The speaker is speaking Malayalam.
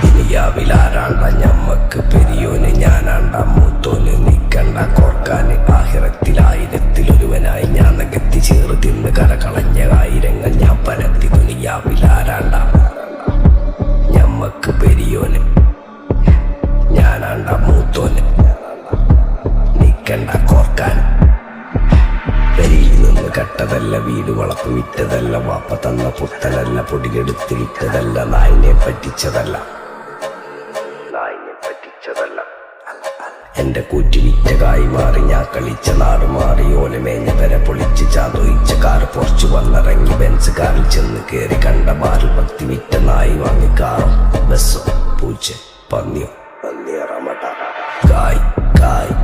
ദുനിയാവിലാരാണ്ട ഞമ്മക്ക് പെരിയോന് ഞാനാണ്ട മൂത്തോന് നിക്കണ്ട കോർക്കാന് ആഹിറത്തിലായിരത്തിലൊരുവനായി ഞാൻ നകത്തി ചേറ് തിന്ന് കരകളഞ്ഞ ആയിരങ്ങൾ ഞാൻ പരത്തി. ദുനിയാവിലാരാണ്ട ഞമ്മക്ക് പെരിയോന് ഞാനാണ്ട മൂത്തോന് നിക്കണ്ട കോർക്കാൻ. പെരിയിൽ നിന്ന് കെട്ടതല്ല, വീട് വളപ്പ് വിറ്റതല്ല, വാപ്പ തന്ന പുത്തനല്ല, പൊടിയെടുത്ത് വിറ്റതല്ല, നായിനെ പറ്റിച്ചതല്ല. എന്റെ കൂറ്റി വിറ്റ കായി മാറി ഞാൻ കളിച്ച നാട് മാറി. ഓലമേഞ്ഞ പെര പൊളിച്ച് ചാതൊയിച്ച കാറ് പൊറച്ചു വന്നിറങ്ങി ബെൻസ് കാറിൽ ചെന്ന് കേറി. കണ്ട ബാറിൽ ഭക്തി വിറ്റ നായി വാങ്ങി കാറും ബസ്സോ പൂച്ച പന്നിയോ കായ് കായ്